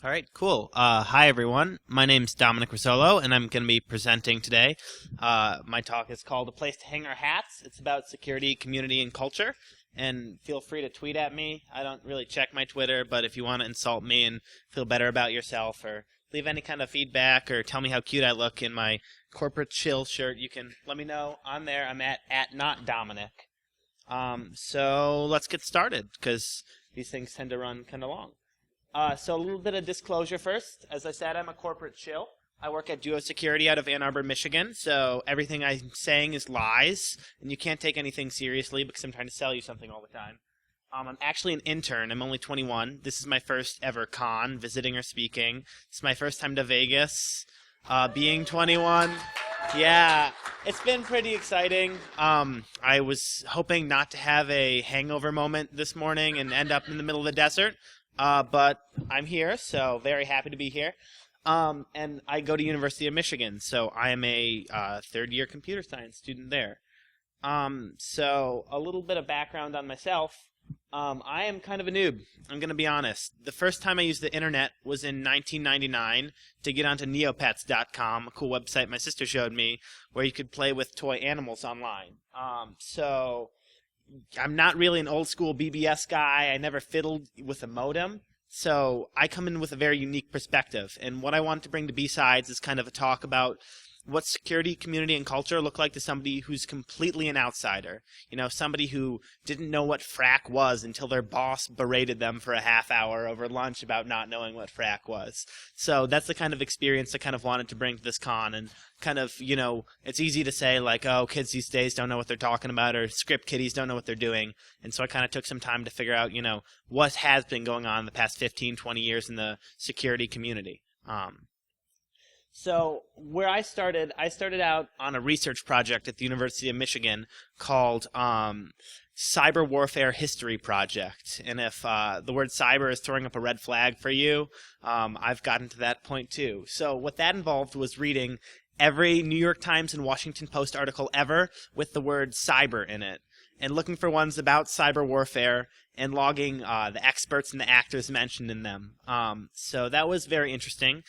All right, cool. Hi, everyone. My name's Domenic Rizzolo, and I'm going to be presenting today. My talk is called A Place to Hang Our Hats. It's about security, community, and culture. And feel free to tweet at me. I don't really check my Twitter, but if you want to insult me and feel better about yourself or leave any kind of feedback or tell me how cute I look in my corporate chill shirt, you can let me know on there. I'm at not Domenic. So let's get started, because these things tend to run kind of long. So a little bit of disclosure first. As I said, I'm a corporate shill. I work at Duo Security out of Ann Arbor, Michigan, so everything I'm saying is lies, and you can't take anything seriously because I'm trying to sell you something all the time. I'm actually an intern. I'm only 21. This is my first ever con, visiting or speaking. It's my first time to Vegas, being 21. Yeah, it's been pretty exciting. I was hoping not to have a hangover moment this morning and end up in the middle of the desert. But I'm here, so very happy to be here. And I go to University of Michigan, so I am a third-year computer science student there. So a little bit of background on myself. I am kind of a noob, I'm going to be honest. The first time I used the internet was in 1999 to get onto neopets.com, a cool website my sister showed me, where you could play with toy animals online. So I'm not really an old school BBS guy. I never fiddled with a modem. So I come in with a very unique perspective. And what I want to bring to B-Sides is kind of a talk about what security, community, and culture look like to somebody who's completely an outsider. You know, somebody who didn't know what frack was until their boss berated them for a half hour over lunch about not knowing what frack was. So that's the kind of experience I kind of wanted to bring to this con. And kind of, you know, it's easy to say, like, oh, kids these days don't know what they're talking about, or script kiddies don't know what they're doing. And so I kind of took some time to figure out, you know, what has been going on in the past 15, 20 years in the security community. So where I started out on a research project at the University of Michigan called Cyber Warfare History Project. And if the word cyber is throwing up a red flag for you, I've gotten to that point too. So what that involved was reading every New York Times and Washington Post article ever with the word cyber in it, and looking for ones about cyber warfare and logging the experts and the actors mentioned in them. So that was very interesting.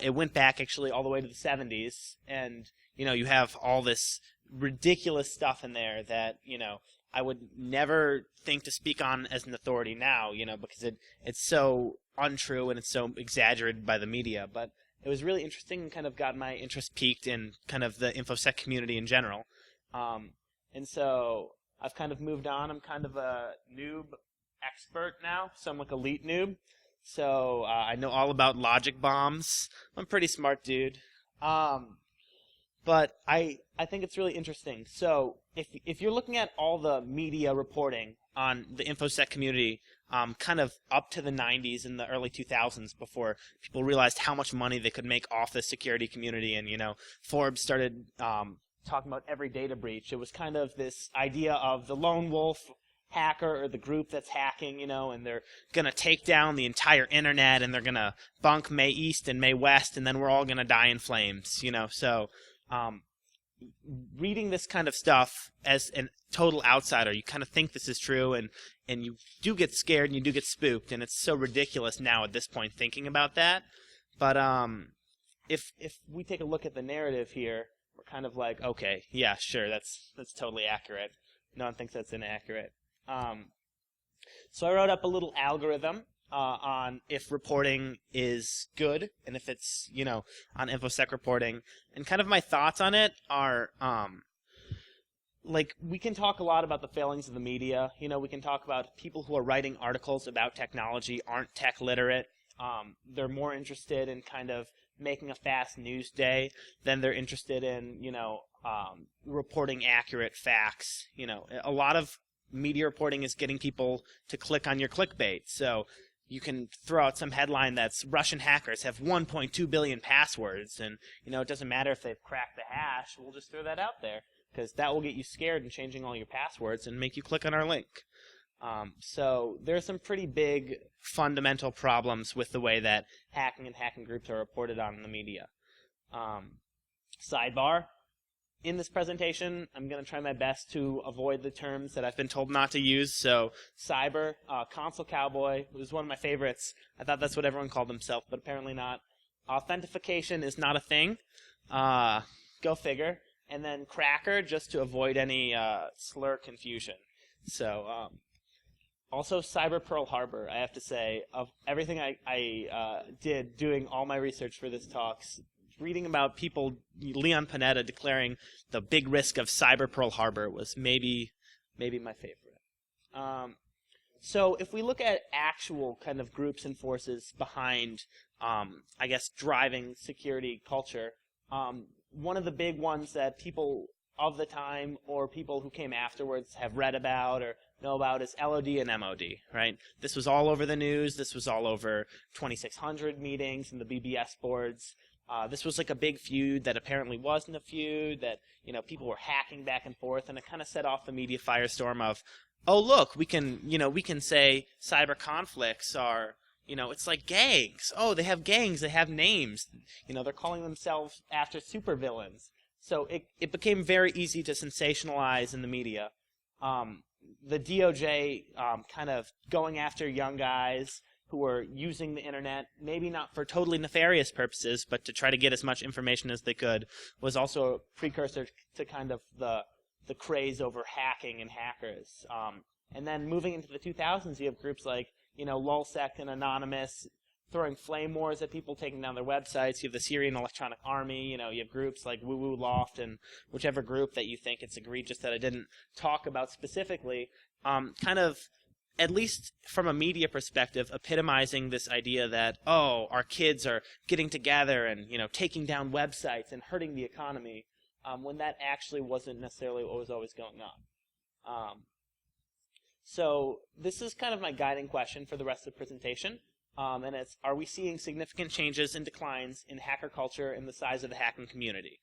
It went back actually all the way to the 70s, and you know, you have all this ridiculous stuff in there that, you know, I would never think to speak on as an authority now, you know, because it's so untrue and it's so exaggerated by the media. But it was really interesting and kind of got my interest piqued in kind of the InfoSec community in general. And so I've kind of moved on. I'm kind of a noob expert now, so I'm like elite noob. So I know all about logic bombs. I'm a pretty smart dude. But I think it's really interesting. So if you're looking at all the media reporting on the InfoSec community, kind of up to the 90s and the early 2000s, before people realized how much money they could make off the security community, and, you know, Forbes started talking about every data breach. It was kind of this idea of the lone wolf hacker or the group that's hacking, you know, and they're going to take down the entire internet, and they're going to bunk May East and May West, and then we're all going to die in flames, you know. So reading this kind of stuff as a total outsider, you kind of think this is true, and you do get scared and you do get spooked, and it's so ridiculous now at this point thinking about that. But if we take a look at the narrative here, we're kind of like, okay, yeah, sure, that's totally accurate. No one thinks that's inaccurate. So I wrote up a little algorithm on if reporting is good and if it's, you know, on InfoSec reporting. And kind of my thoughts on it are, like, we can talk a lot about the failings of the media. You know, we can talk about people who are writing articles about technology aren't tech literate. They're more interested in kind of making a fast news day than they're interested in, you know, reporting accurate facts. You know, a lot of media reporting is getting people to click on your clickbait. So you can throw out some headline that's Russian hackers have 1.2 billion passwords, and, you know, it doesn't matter if they've cracked the hash. We'll just throw that out there because that will get you scared and changing all your passwords and make you click on our link. So there's some pretty big fundamental problems with the way that hacking and hacking groups are reported on in the media. Sidebar, In this presentation, I'm going to try my best to avoid the terms that I've been told not to use. So cyber, console cowboy was one of my favorites. I thought that's what everyone called themselves, but apparently not. Authentication is not a thing. Go figure. And then cracker, just to avoid any slur confusion. So also cyber Pearl Harbor, I have to say, of everything I did doing all my research for this talk, reading about people, Leon Panetta declaring the big risk of cyber Pearl Harbor was maybe my favorite. So if we look at actual kind of groups and forces behind, I guess, driving security culture, one of the big ones that people of the time or people who came afterwards have read about or know about is LOD and MOD, right? This was all over the news. This was all over 2600 meetings and the BBS boards. This was like a big feud that apparently wasn't a feud, that, you know, people were hacking back and forth, and it kind of set off the media firestorm of, oh, look, we can say cyber conflicts are, you know, it's like gangs. Oh, they have gangs, they have names. You know, they're calling themselves after supervillains. So it became very easy to sensationalize in the media. The DOJ kind of going after young guys who were using the internet, maybe not for totally nefarious purposes, but to try to get as much information as they could, was also a precursor to kind of the craze over hacking and hackers. And then moving into the 2000s, you have groups like, you know, LulzSec and Anonymous throwing flame wars at people, taking down their websites. You have the Syrian Electronic Army. You know, you have groups like Woo Woo Loft and whichever group that you think it's egregious that I didn't talk about specifically, kind of, at least from a media perspective, epitomizing this idea that, oh, our kids are getting together and, you know, taking down websites and hurting the economy, when that actually wasn't necessarily what was always going on. So this is kind of my guiding question for the rest of the presentation, and it's, are we seeing significant changes and declines in hacker culture and the size of the hacking community?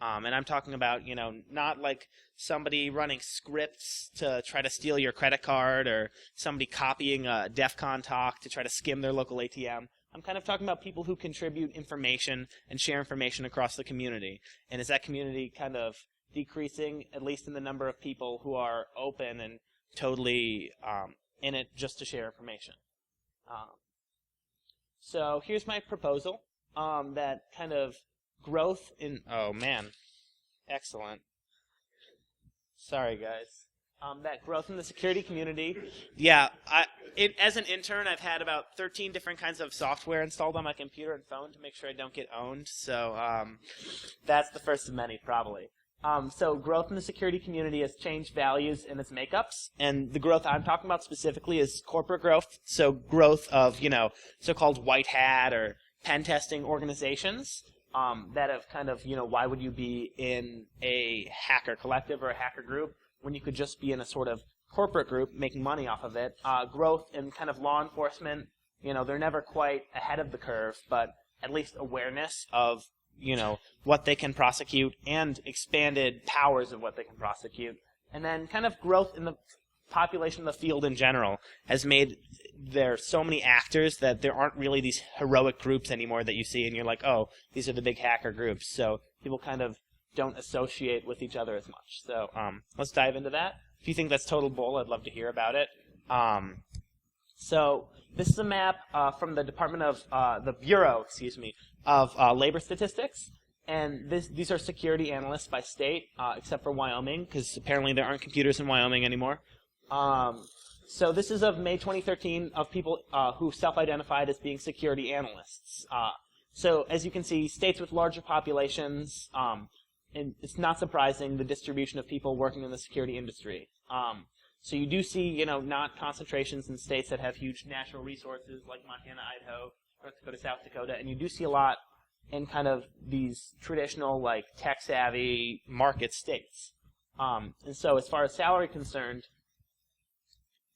And I'm talking about, you know, not like somebody running scripts to try to steal your credit card or somebody copying a DEF CON talk to try to skim their local ATM. I'm kind of talking about people who contribute information and share information across the community. And is that community kind of decreasing, at least in the number of people who are open and totally in it just to share information? So here's my proposal that kind of growth in, oh man, excellent. Sorry guys. That growth in the security community. Yeah, as an intern, I've had about 13 different kinds of software installed on my computer and phone to make sure I don't get owned. So that's the first of many, probably. So growth in the security community has changed values and its makeups, and the growth I'm talking about specifically is corporate growth. So growth of, you know, so-called white hat or pen testing organizations. That have kind of, you know, why would you be in a hacker collective or a hacker group when you could just be in a sort of corporate group making money off of it? Growth in kind of law enforcement, you know, they're never quite ahead of the curve, but at least awareness of, you know, what they can prosecute and expanded powers of what they can prosecute. And then kind of growth in the population of the field in general has made there so many actors that there aren't really these heroic groups anymore that you see and you're like, oh, these are the big hacker groups. So people kind of don't associate with each other as much. So let's dive into that. If you think that's total bull, I'd love to hear about it. So this is a map from the Department of the Bureau, of Labor Statistics. And these are security analysts by state, except for Wyoming, because apparently there aren't computers in Wyoming anymore. So this is of May 2013 of people who self-identified as being security analysts. So as you can see, states with larger populations, and it's not surprising the distribution of people working in the security industry. So you do see, you know, not concentrations in states that have huge natural resources like Montana, Idaho, North Dakota, South Dakota, and you do see a lot in kind of these traditional, like, tech-savvy market states. And so as far as salary concerned,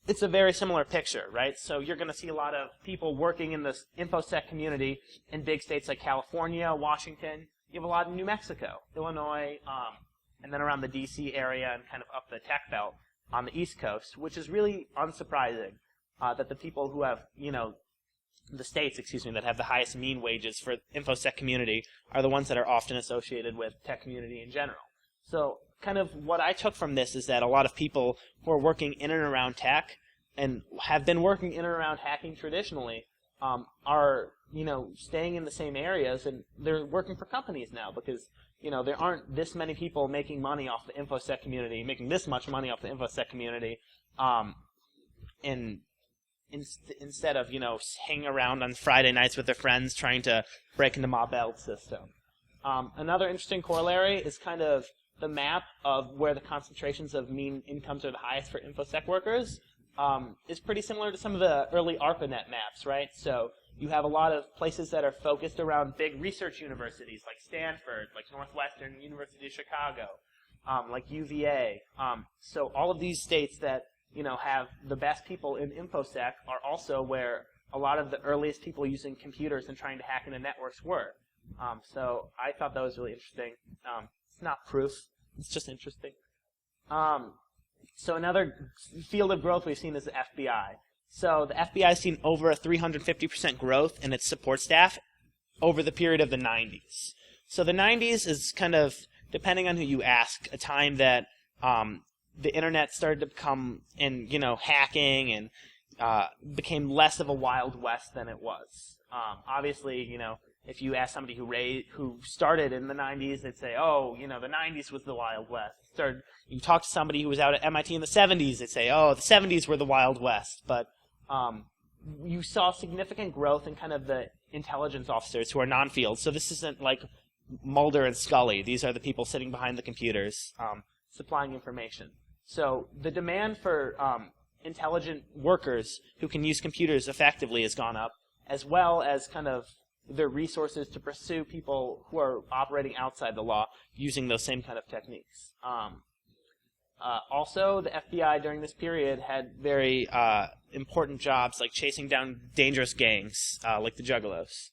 it's a very similar picture, right? So you're going to see a lot of people working in this InfoSec community in big states like California, Washington. You have a lot in New Mexico, Illinois, and then around the D.C. area and kind of up the tech belt on the East Coast, which is really unsurprising that the people who have, you know, the states, that have the highest mean wages for InfoSec community are the ones that are often associated with tech community in general. So kind of what I took from this is that a lot of people who are working in and around tech and have been working in and around hacking traditionally are, staying in the same areas, and they're working for companies now because, there aren't this many people making money off the InfoSec community, making this much money off the InfoSec community, instead of, hanging around on Friday nights with their friends trying to break into Ma Bell's system. Another interesting corollary is kind of the map of where the concentrations of mean incomes are the highest for InfoSec workers. Is pretty similar to some of the early ARPANET maps, right? So you have a lot of places that are focused around big research universities like Stanford, like Northwestern University of Chicago, like UVA. So all of these states that have the best people in InfoSec are also where a lot of the earliest people using computers and trying to hack into networks were. So I thought that was really interesting. It's not proof. It's just interesting. So another field of growth we've seen is the FBI. So the FBI has seen over a 350% growth in its support staff over the period of the 90s. So the 90s is kind of, depending on who you ask, a time that the internet started to become, hacking and became less of a Wild West than it was. Obviously, if you ask somebody who started in the 90s, they'd say, oh, the 90s was the Wild West. You talk to somebody who was out at MIT in the 70s, they'd say, oh, the 70s were the Wild West. But you saw significant growth in kind of the intelligence officers who are non-field. So this isn't like Mulder and Scully. These are the people sitting behind the computers supplying information. So the demand for intelligent workers who can use computers effectively has gone up, as well as kind of their resources to pursue people who are operating outside the law using those same kind of techniques. Also, the FBI during this period had very important jobs like chasing down dangerous gangs like the Juggalos,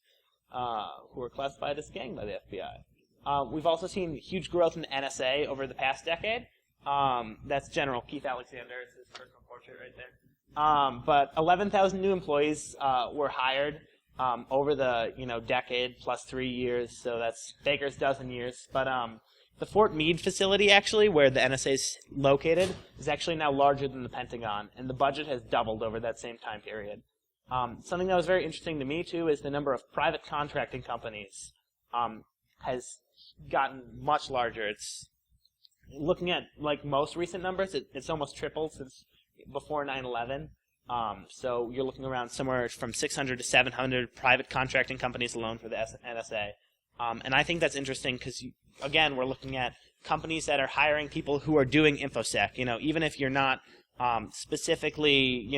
who were classified as gang by the FBI. We've also seen huge growth in the NSA over the past decade. That's General Keith Alexander. It's his personal portrait right there. But 11,000 new employees were hired over the decade plus 3 years, so that's Baker's dozen years. But the Fort Meade facility, actually, where the NSA is located, is actually now larger than the Pentagon, and the budget has doubled over that same time period. Something that was very interesting to me, too, is the number of private contracting companies has gotten much larger. It's looking at like most recent numbers, it's almost tripled since before 9/11. So you're looking around somewhere from 600 to 700 private contracting companies alone for the NSA. And I think that's interesting because, again, we're looking at companies that are hiring people who are doing InfoSec. Even if you're not specifically,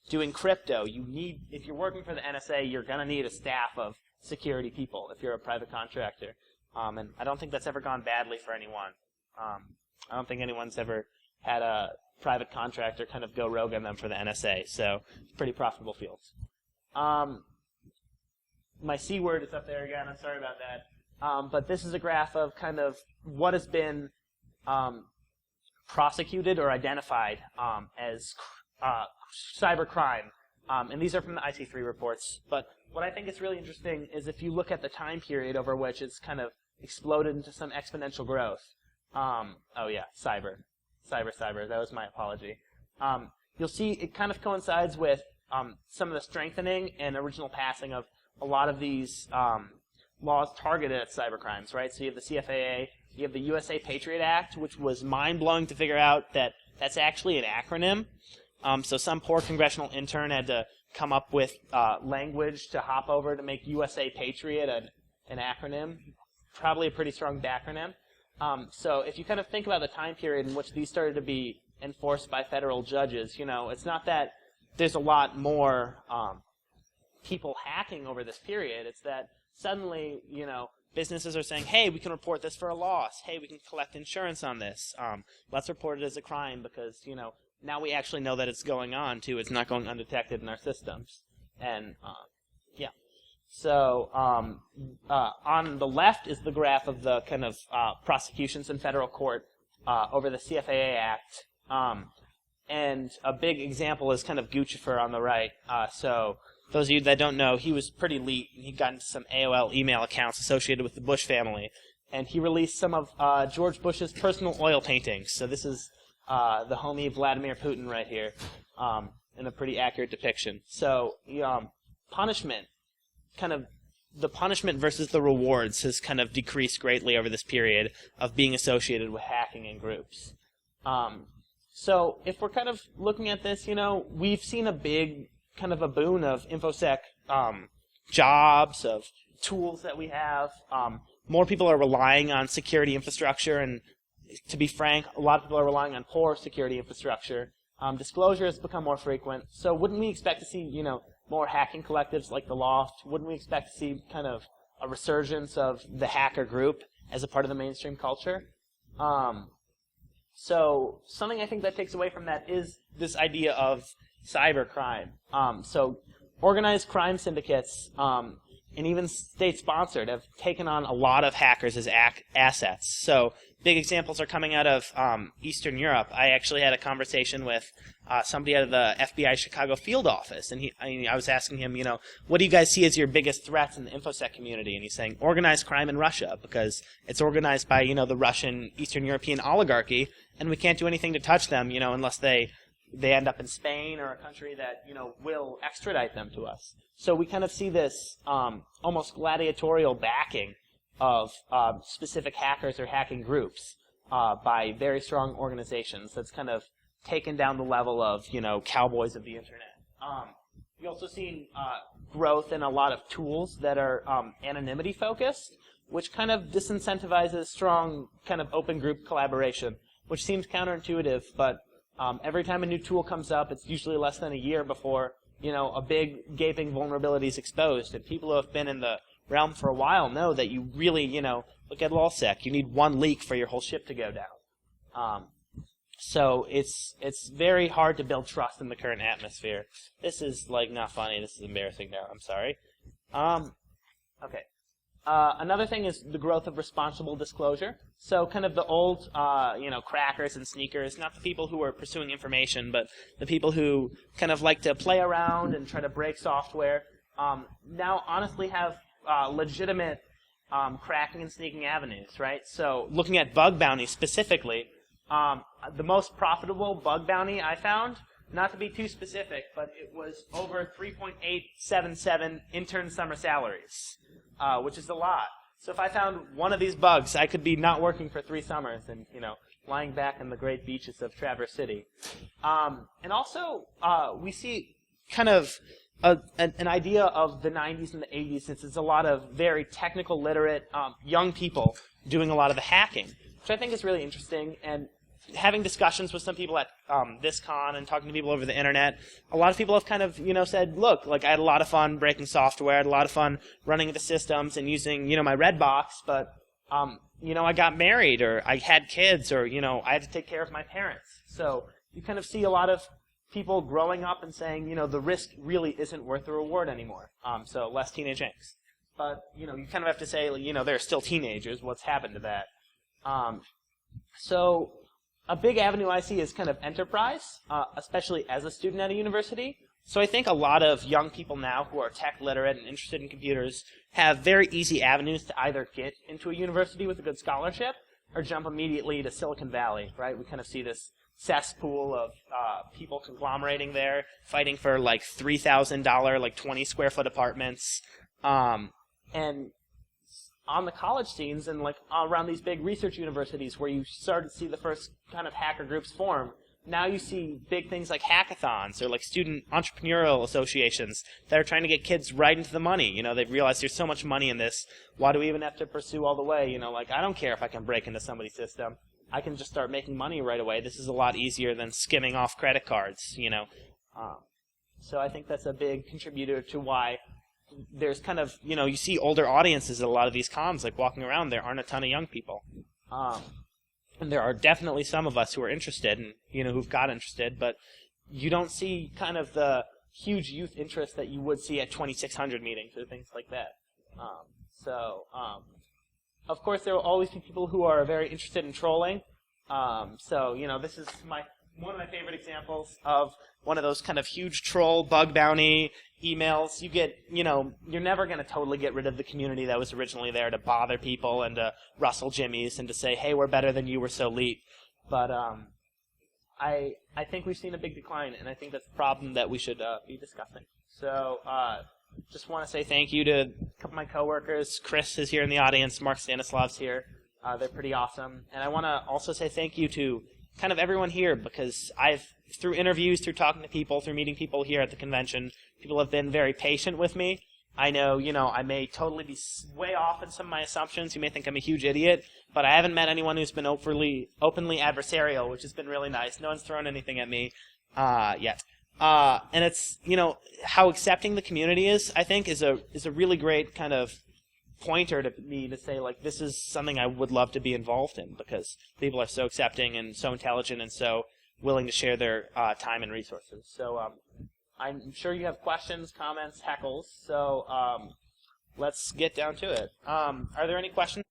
doing crypto, if you're working for the NSA, you're going to need a staff of security people if you're a private contractor. And I don't think that's ever gone badly for anyone. I don't think anyone's ever had a private contractor kind of go rogue on them for the NSA. So it's a pretty profitable field. My C word is up there again. I'm sorry about that. But this is a graph of kind of what has been prosecuted or identified as cybercrime. And these are from the IC3 reports. But what I think is really interesting is if you look at the time period over which it's kind of exploded into some exponential growth. Oh yeah, cyber. That was my apology. You'll see it kind of coincides with some of the strengthening and original passing of a lot of these laws targeted at cybercrimes, right? So you have the CFAA, you have the USA Patriot Act, which was mind-blowing to figure out that that's actually an acronym. So some poor congressional intern had to come up with language to hop over to make USA Patriot an acronym, probably a pretty strong acronym. So if you kind of think about the time period in which these started to be enforced by federal judges, it's not that there's a lot more people hacking over this period. It's that suddenly, businesses are saying, hey, we can report this for a loss. Hey, we can collect insurance on this. Let's report it as a crime because, now we actually know that it's going on, too. It's not going undetected in our systems. And, yeah. So on the left is the graph of the kind of prosecutions in federal court over the CFAA Act. And a big example is kind of Guccifer on the right. So those of you that don't know, he was pretty elite. He got into some AOL email accounts associated with the Bush family. and he released some of George Bush's personal oil paintings. So this is the homie Vladimir Putin right here, in a pretty accurate depiction. So punishment, the punishment versus the rewards has kind of decreased greatly over this period of being associated with hacking in groups. So if we're kind of looking at this, we've seen a big kind of a boon of InfoSec jobs, of tools that we have. More people are relying on security infrastructure, and to be frank, a lot of people are relying on poor security infrastructure. Disclosure has become more frequent. So wouldn't we expect to see, more hacking collectives like the Loft? Wouldn't we expect to see kind of a resurgence of the hacker group as a part of the mainstream culture? So something I think that takes away from that is this idea of cybercrime. So organized crime syndicates, and even state-sponsored, have taken on a lot of hackers as assets. So big examples are coming out of Eastern Europe. I actually had a conversation with somebody out of the FBI Chicago field office, and I was asking him, what do you guys see as your biggest threats in the InfoSec community? And he's saying organized crime in Russia, because it's organized by, the Russian Eastern European oligarchy, and we can't do anything to touch them, unless they end up in Spain or a country that, will extradite them to us. So we kind of see this almost gladiatorial backing of specific hackers or hacking groups by very strong organizations. That's kind of taken down the level of, cowboys of the internet. You've also seen growth in a lot of tools that are anonymity focused, which kind of disincentivizes strong kind of open group collaboration, which seems counterintuitive, but every time a new tool comes up, it's usually less than a year before, a big gaping vulnerability is exposed. And people who have been in the realm for a while know that you really, look at LulzSec, you need one leak for your whole ship to go down. So it's very hard to build trust in the current atmosphere. This is not funny. This is embarrassing now. I'm sorry. Okay. Another thing is the growth of responsible disclosure. So kind of the old, crackers and sneakers, not the people who are pursuing information, but the people who kind of like to play around and try to break software, now honestly have legitimate cracking and sneaking avenues, right? So looking at bug bounty specifically, the most profitable bug bounty I found, not to be too specific, but it was over 3.877 intern summer salaries. Which is a lot. So if I found one of these bugs, I could be not working for 3 summers and, lying back in the great beaches of Traverse City. And also, we see kind of an idea of the 90s and the 80s, since it's a lot of very technical, literate, young people doing a lot of the hacking, which I think is really interesting. And having discussions with some people at this con and talking to people over the internet, a lot of people have kind of, said, look, I had a lot of fun breaking software, I had a lot of fun running into systems and using, my red box, but, I got married, or I had kids, or, I had to take care of my parents. So you kind of see a lot of people growing up and saying, the risk really isn't worth the reward anymore. So less teenage angst. But, you kind of have to say, they're still teenagers. What's happened to that? So a big avenue I see is kind of enterprise, especially as a student at a university. So I think a lot of young people now who are tech literate and interested in computers have very easy avenues to either get into a university with a good scholarship or jump immediately to Silicon Valley, right? We kind of see this cesspool of people conglomerating there, fighting for $3,000, 20 square foot apartments. And on the college scenes and around these big research universities where you started to see the first kind of hacker groups form, now you see big things like hackathons or student entrepreneurial associations that are trying to get kids right into the money. They've realized there's so much money in this. Why do we even have to pursue all the way? I don't care if I can break into somebody's system. I can just start making money right away. This is a lot easier than skimming off credit cards, So I think that's a big contributor to why there's kind of, you see older audiences at a lot of these cons, walking around. There aren't a ton of young people. And there are definitely some of us who are interested and, who've got interested, but you don't see kind of the huge youth interest that you would see at 2600 meetings or things like that. Of course, there will always be people who are very interested in trolling. This is one of my favorite examples of one of those kind of huge troll bug bounty, emails. You get, you're never going to totally get rid of the community that was originally there to bother people and to rustle jimmies and to say, hey, we're better than you, we're so elite. But I think we've seen a big decline, and I think that's a problem that we should be discussing. So just want to say thank you to a couple of my coworkers. Chris is here in the audience. Mark Stanislav's here. They're pretty awesome. And I want to also say thank you to kind of everyone here, because through interviews, through talking to people, through meeting people here at the convention, people have been very patient with me. I know, I may totally be way off in some of my assumptions. You may think I'm a huge idiot, but I haven't met anyone who's been openly adversarial, which has been really nice. No one's thrown anything at me yet. And it's, how accepting the community is, I think, is a really great kind of pointer to me to say, like, this is something I would love to be involved in, because people are so accepting and so intelligent and so willing to share their time and resources. So I'm sure you have questions, comments, heckles, so let's get down to it. Are there any questions?